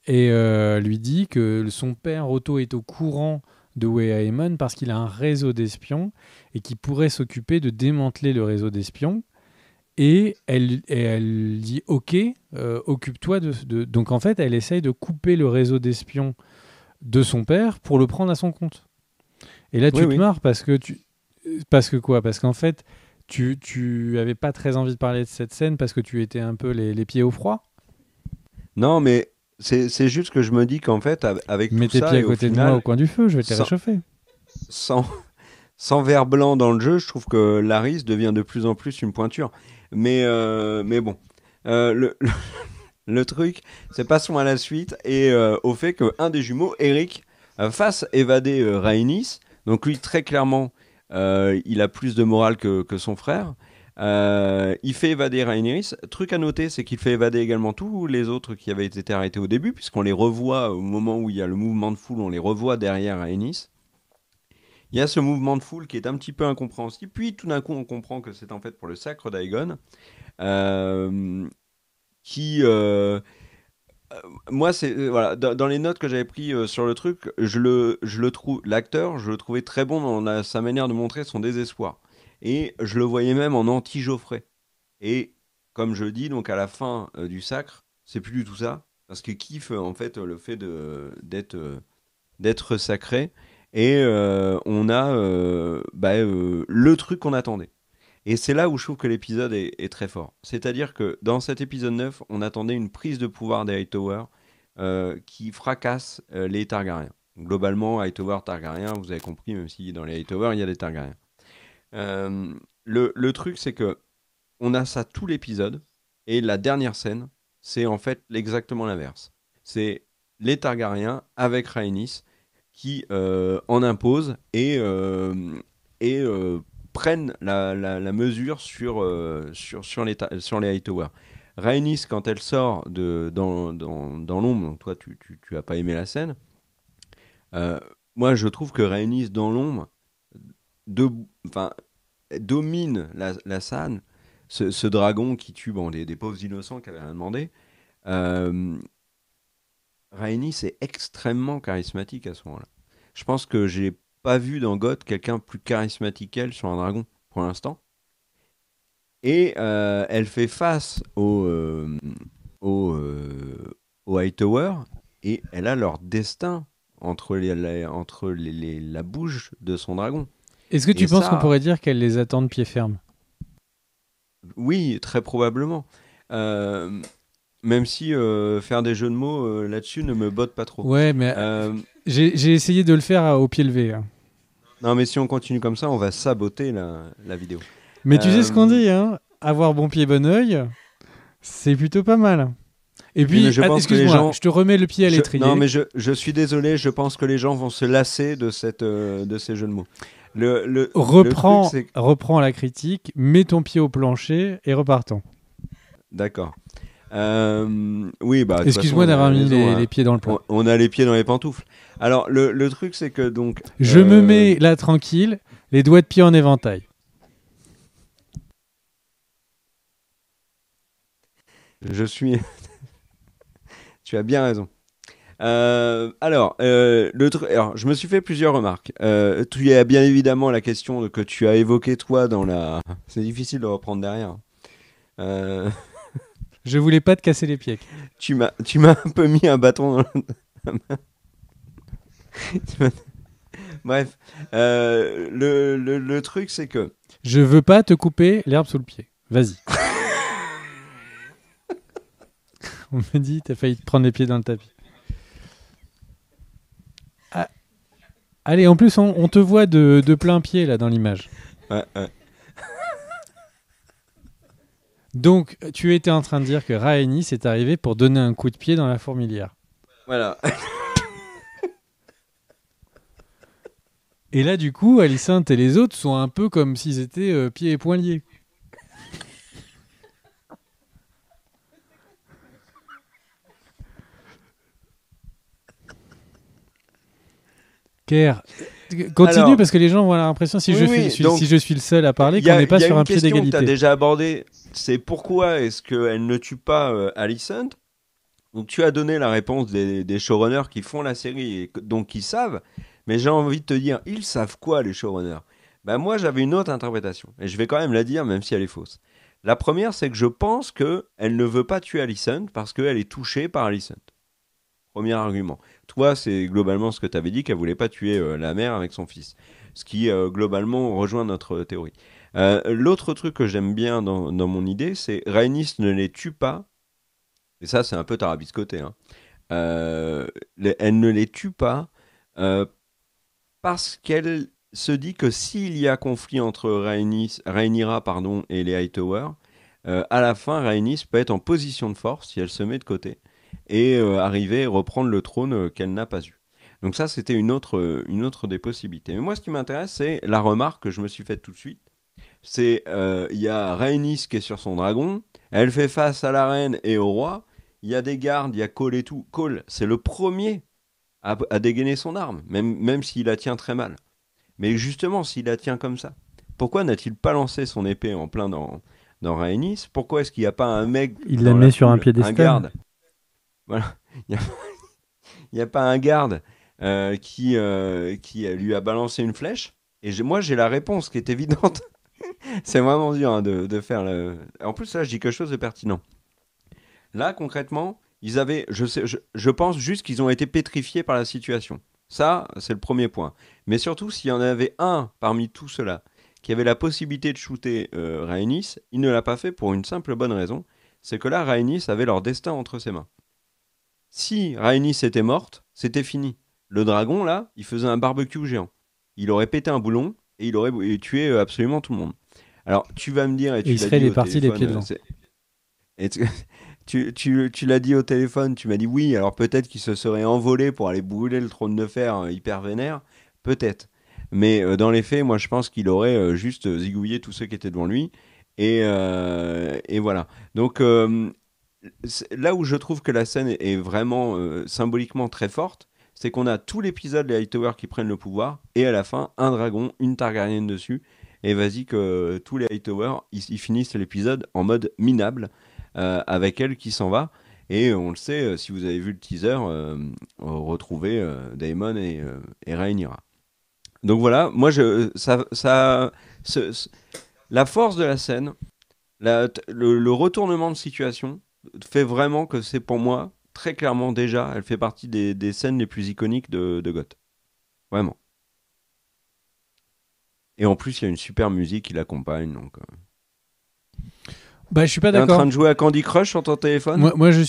lui dit que son père Otto est au courant de Weyhaemon parce qu'il a un réseau d'espions et qui pourrait s'occuper de démanteler le réseau d'espions. Et elle dit OK, occupe-toi Donc en fait, elle essaye de couper le réseau d'espions de son père pour le prendre à son compte. Et là, Oui, tu te oui. marres parce que quoi? Parce qu'en fait, tu avais pas très envie de parler de cette scène parce que tu étais un peu les pieds au froid. Non, mais c'est juste que je me dis qu'en fait, avec Mets tout tes pieds ça, à et au côté de moi au final, coin du feu, je vais te les sans, réchauffer. sans, sans vert blanc dans le jeu, je trouve que Larys devient de plus en plus une pointure. Mais bon. Le le truc, c'est passons à la suite et au fait qu'un des jumeaux, Eric, fasse évader Rhaenys. Donc lui, très clairement, il a plus de morale que son frère. Il fait évader Rhaenys. Truc à noter, c'est qu'il fait évader également tous les autres qui avaient été arrêtés au début, puisqu'on les revoit au moment où il y a le mouvement de foule, on les revoit derrière Rhaenys. Il y a ce mouvement de foule qui est un petit peu incompréhensible, puis tout d'un coup on comprend que c'est en fait pour le sacre d'Aegon, euh, qui, moi, c'est voilà, dans les notes que j'avais pris sur le truc, je le trouve l'acteur, je le trouvais très bon dans sa manière de montrer son désespoir. Et je le voyais même en anti-Geoffrey. Et comme je le dis, donc à la fin du sacre, c'est plus du tout ça, parce qu'il kiffe en fait le fait d'être sacré. Et on a le truc qu'on attendait. Et c'est là où je trouve que l'épisode est très fort. C'est-à-dire que dans cet épisode 9, on attendait une prise de pouvoir des Hightower qui fracasse les Targaryens. Globalement, Hightower, Targaryen, vous avez compris, même si dans les Hightower, il y a des Targaryens. Le truc, c'est que on a ça tout l'épisode, et la dernière scène, c'est en fait exactement l'inverse. C'est les Targaryens avec Rhaenys qui en imposent et prennent la mesure sur les Hightower. Rhaenys, quand elle sort dans l'ombre, donc toi tu as pas aimé la scène, euh, moi je trouve que Rhaenys dans l'ombre de, enfin, domine la scène, ce dragon qui tue bon, des pauvres innocents qui avaient rien demandé. Euh, Rhaenys est extrêmement charismatique à ce moment-là. Je pense que j'ai pas vu dans God quelqu'un plus charismatique qu'elle sur un dragon pour l'instant. Et elle fait face aux Hightower et elle a leur destin entre la bouche de son dragon. Est-ce que Et tu penses qu'on ça, pourrait dire qu'elle les attend de pied ferme? oui, très probablement. Euh, Même si faire des jeux de mots là-dessus ne me botte pas trop. Ouais, mais Euh, j'ai essayé de le faire au pied levé, hein. non, mais si on continue comme ça, on va saboter la vidéo. Mais tu sais ce qu'on Euh, dit, hein? Avoir bon pied, bon oeil, c'est plutôt pas mal. Et oui, mais puis, je pense que les excuse-moi, gens. je te remets le pied à Non, l'étrier. mais je suis désolé, je pense que les gens vont se lasser de ces jeux de mots. Le truc, Reprends, c'est. reprends la critique, mets ton pied au plancher et repartons. D'accord. Oui, bah, de toute façon, Excuse-moi on a d'avoir mis raison, les hein. pieds dans le plat. On a les pieds dans les pantoufles. Alors, le truc, c'est que donc. Je me mets là tranquille, les doigts de pied en éventail. Je suis. Tu as bien raison. Alors, je me suis fait plusieurs remarques. Tu as bien évidemment la question que tu as évoquée toi dans la. C'est difficile de reprendre derrière. Euh, Je voulais pas te casser les pieds. tu m'as un peu mis un bâton dans tu m'as- Bref, le truc c'est que. Je veux pas te couper l'herbe sous le pied. Vas-y. On me dit, t'as failli te prendre les pieds dans le tapis. Ah, allez, en plus, on te voit de plein pied là dans l'image. Ouais, ouais. Donc, tu étais en train de dire que Rhaenys est arrivé pour donner un coup de pied dans la fourmilière. Voilà. Et là, du coup, Alicente et les autres sont un peu comme s'ils étaient pieds et poings liés. Ker, continue Alors, parce que les gens vont avoir l'impression, si, oui, oui, donc si je suis le seul à parler, il y qu'on a, n'est pas y a sur une un pied question que tu as d'égalité. déjà abordée, c'est pourquoi est-ce qu'elle ne tue pas Alicent. Donc tu as donné la réponse des showrunners qui font la série et donc qui savent, mais j'ai envie de te dire, ils savent quoi les showrunners? Ben moi j'avais une autre interprétation et je vais quand même la dire même si elle est fausse. La première c'est que je pense que elle ne veut pas tuer Alicent parce qu'elle est touchée par Alicent. Premier argument. Toi c'est globalement ce que tu avais dit qu'elle voulait pas tuer la mère avec son fils, ce qui globalement rejoint notre théorie. L'autre truc que j'aime bien dans mon idée c'est Rhaenys ne les tue pas et ça, c'est un peu tarabiscoté, hein. Euh, Elle ne les tue pas euh, parce qu'elle se dit que s'il y a conflit entre Rhaenyra pardon, et les Hightower, à la fin, Rhaenys peut être en position de force si elle se met de côté et arriver à reprendre le trône qu'elle n'a pas eu. Donc ça, c'était une autre des possibilités. Mais moi, ce qui m'intéresse, c'est la remarque que je me suis faite tout de suite. C'est il y a Rhaenys qui est sur son dragon, elle fait face à la reine et au roi. Il y a des gardes, il y a Cole et tout. Cole, c'est le premier à dégainer son arme, même s'il la tient très mal. Mais justement, s'il la tient comme ça, pourquoi n'a-t-il pas lancé son épée en plein dans Rhaenys? Pourquoi est-ce qu'il n'y a pas un mec Il la dans la met sur un foule, un piédestal. garde? Voilà, il n'y a pas un garde qui lui a balancé une flèche. Et moi, j'ai la réponse qui est évidente. C'est vraiment dur hein, de faire le. En plus, là, je dis quelque chose de pertinent. Là, concrètement, je pense juste qu'ils ont été pétrifiés par la situation. Ça, c'est le premier point. Mais surtout, s'il y en avait un parmi tout cela qui avait la possibilité de shooter Rhaenys, il ne l'a pas fait pour une simple bonne raison, c'est que là, Rhaenys avait leur destin entre ses mains. Si Rhaenys était morte, c'était fini. Le dragon, là, il faisait un barbecue géant. Il aurait pété un boulon et il aurait tué absolument tout le monde. Alors, tu vas me dire, et Et tu il l'as serait dit les au parties les pieds téléphone, devant. et tu l'as dit au téléphone, tu m'as dit oui, alors peut-être qu'il se serait envolé pour aller brûler le trône de fer hyper vénère, peut-être. Mais dans les faits, moi je pense qu'il aurait juste zigouillé tous ceux qui étaient devant lui. Et voilà. Donc là où je trouve que la scène est vraiment symboliquement très forte, c'est qu'on a tout l'épisode des Hightower qui prennent le pouvoir, et à la fin, un dragon, une Targaryen dessus, et vas-y que tous les Hightower, ils finissent l'épisode en mode minable, avec elle qui s'en va. Et on le sait, si vous avez vu le teaser, retrouver Daemon et Rhaenyra. Donc voilà, moi, la force de la scène, le retournement de situation fait vraiment que c'est pour moi, très clairement déjà, elle fait partie des scènes les plus iconiques de GOT. Vraiment. Et en plus, il y a une super musique qui l'accompagne. Donc, Bah, je suis pas T'es en d'accord. train de jouer à Candy Crush sur ton téléphone? Moi, je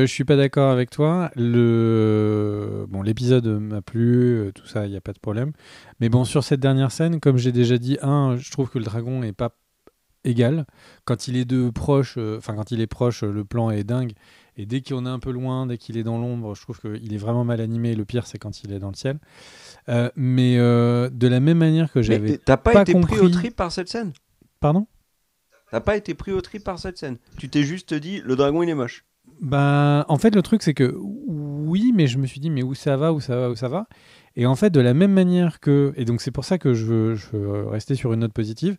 suis pas d'accord avec toi. Bon, l'épisode m'a plu, tout ça, il y a pas de problème. Mais bon, sur cette dernière scène, comme j'ai déjà dit, je trouve que le dragon est pas égal. Quand il est quand il est proche, le plan est dingue. Et dès qu'on est un peu loin, dès qu'il est dans l'ombre, je trouve qu'il est vraiment mal animé. Le pire, c'est quand il est dans le ciel. Mais de la même manière que Mais j'avais t'as pas pas été pris au compris. trip par cette scène? Pardon? T'as pas été pris au trip par cette scène. Tu t'es juste dit, le dragon il est moche. Bah, en fait, le truc, c'est que oui, mais je me suis dit, mais où ça va, où ça va, où ça va? Et en fait, de la même manière que. Et donc, c'est pour ça que je veux rester sur une note positive.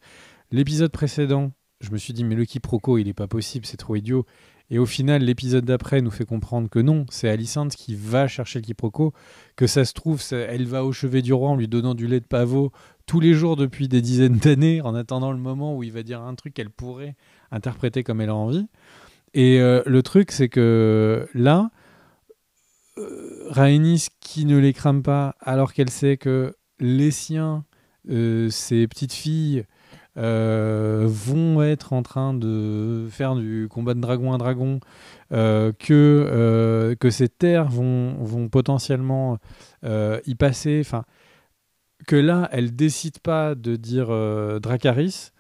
L'épisode précédent, je me suis dit, mais le quiproquo, il est pas possible, c'est trop idiot. Et au final, l'épisode d'après nous fait comprendre que non, c'est Alicente qui va chercher le quiproquo, que ça se trouve, elle va au chevet du roi en lui donnant du lait de pavot tous les jours depuis des dizaines d'années, en attendant le moment où il va dire un truc qu'elle pourrait interpréter comme elle a envie. Et le truc, c'est que là, Rhaenys qui ne les crame pas, alors qu'elle sait que les siens, ses petites filles, vont être en train de faire du combat de dragon à dragon, que ces terres vont potentiellement y passer, enfin, que là, elle décide pas de dire Dracarys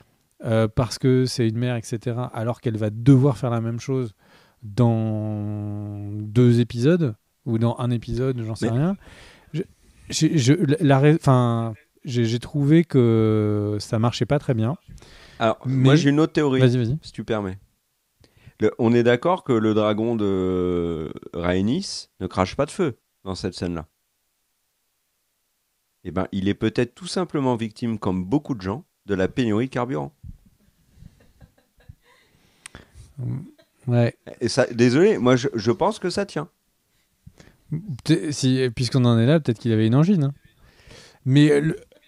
parce que c'est une mère, etc., alors qu'elle va devoir faire la même chose dans 2 épisodes ou dans un épisode, j'en sais Mais rien. Je- enfin, j'ai trouvé que ça marchait pas très bien. alors, moi Mais j'ai une autre théorie, vas-y. si tu permets. On est d'accord que le dragon de Rhaenys ne crache pas de feu dans cette scène-là. Eh ben, il est peut-être tout simplement victime, comme beaucoup de gens, de la pénurie de carburant. Ouais. Et ça, désolé, moi je pense que ça tient. Si, puisqu'on en est là, peut-être qu'il avait une angine, hein. Mais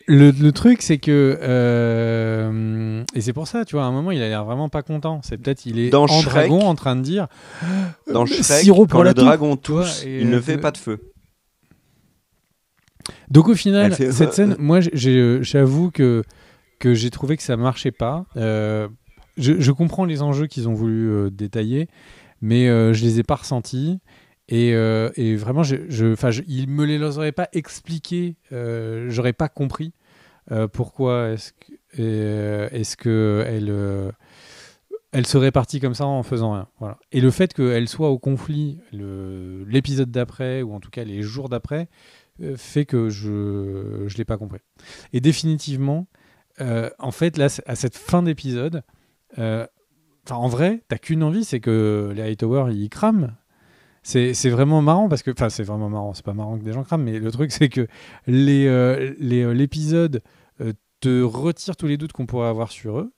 le truc, c'est que et c'est pour ça, tu vois, à un moment, il a l'air vraiment pas content. C'est peut-être il est Dans en Shrek, dragon en train de dire dans Shrek, sirop pour quand la le toux, dragon tu vois, tousse, et, il ne fait pas de feu. Donc au Elle final, fait... cette scène, moi, j'avoue que j'ai trouvé que ça marchait pas. Je comprends les enjeux qu'ils ont voulu détailler, mais je les ai pas ressentis. Et vraiment, ils me les auraient pas expliqués, j'aurais pas compris pourquoi est-ce que elle serait partie comme ça en faisant rien. Voilà. Et le fait qu'elle soit au conflit l'épisode d'après, ou en tout cas les jours d'après, fait que je l'ai pas compris. Et définitivement, en fait, là, à cette fin d'épisode, en vrai, t'as qu'une envie, c'est que les Hightower ils crament. C'est vraiment marrant parce que, enfin, c'est vraiment marrant. C'est pas marrant que des gens crament, mais le truc c'est que l'épisode te retire tous les doutes qu'on pourrait avoir sur eux.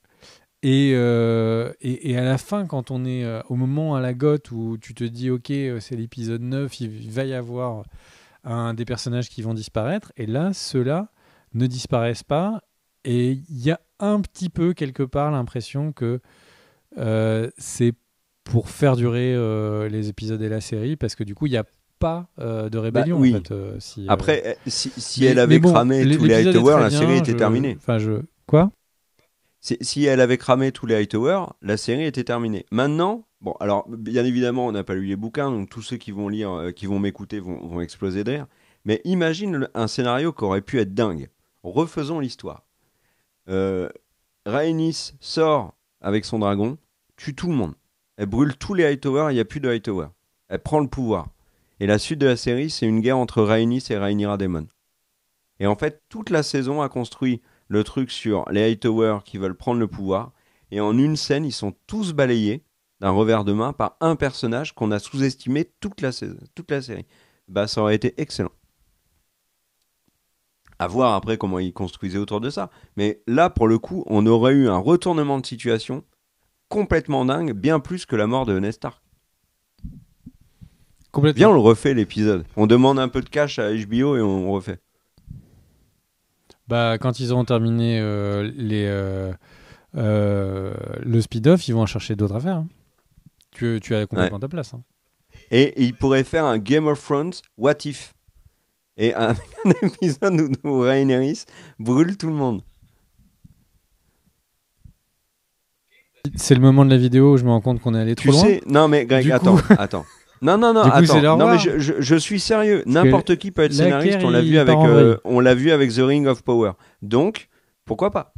Et à la fin, quand on est au moment à la gote où tu te dis, ok, c'est l'épisode 9, il va y avoir un des personnages qui vont disparaître, et là, ceux-là ne disparaissent pas, et il y a un petit peu, quelque part, l'impression que c'est pour faire durer les épisodes et la série, parce que du coup, il n'y a pas de Bah rébellion, en oui. fait. Après, si Mais elle avait bon, cramé tous les l'épisode est Hightower, très la série bien. était terminée. Quoi? Si elle avait cramé tous les Hightower, la série était terminée. Maintenant, bon, alors bien évidemment, on n'a pas lu les bouquins, donc tous ceux qui vont lire, qui vont m'écouter vont exploser d'air. Mais imagine un scénario qui aurait pu être dingue. Refaisons l'histoire. Euh, Rhaenys sort avec son dragon, tue tout le monde. Elle brûle tous les Hightower, il n'y a plus de Hightower. Elle prend le pouvoir. Et la suite de la série, c'est une guerre entre Rhaenys et Rhaenyra Daemon. Et en fait, toute la saison a construit le truc sur les Hightower qui veulent prendre le pouvoir. Et en une scène, ils sont tous balayés d'un revers de main par un personnage qu'on a sous-estimé toute la série. Bah, ça aurait été excellent. À voir après comment ils construisaient autour de ça. Mais là, pour le coup, on aurait eu un retournement de situation complètement dingue, bien plus que la mort de Ned Stark. Complètement. Viens, on le refait l'épisode. On demande un peu de cash à HBO et on refait. Bah, quand ils auront terminé le speed-off, ils vont en chercher d'autres à faire, hein. Tu as complètement ta place, hein. Et il pourrait faire un Game of Thrones What If. Et un épisode où Rhaenyra brûle tout le monde. C'est le moment de la vidéo où je me rends compte qu'on est allé trop Tu loin. sais, non mais Greg, Du attends, coup- attends. Non, non, non, Du coup, c'est attends. leur Non, mais voir. je suis sérieux. Parce que N'importe qui peut être Laquer, scénariste. On l'a il vu avec, part en vrille. on l'a vu avec The Ring of Power. Donc, pourquoi pas?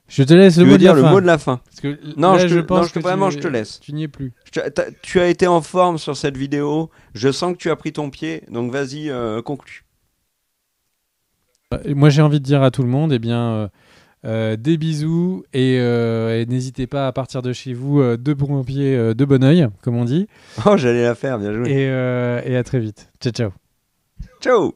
Je te laisse Tu le veux mot de la dire le fin. mot de la fin? Parce que Non, là, je te- pense non, je te- que vraiment, je te laisse. Tu n'y es plus. Tu as été en forme sur cette vidéo. Je sens que tu as pris ton pied. Donc, vas-y, conclue. Moi, j'ai envie de dire à tout le monde, eh bien, des bisous et n'hésitez pas à partir de chez vous de bon pied, de bon oeil, comme on dit. Oh, j'allais la faire. Bien joué. Et à très vite. Ciao, ciao. Ciao.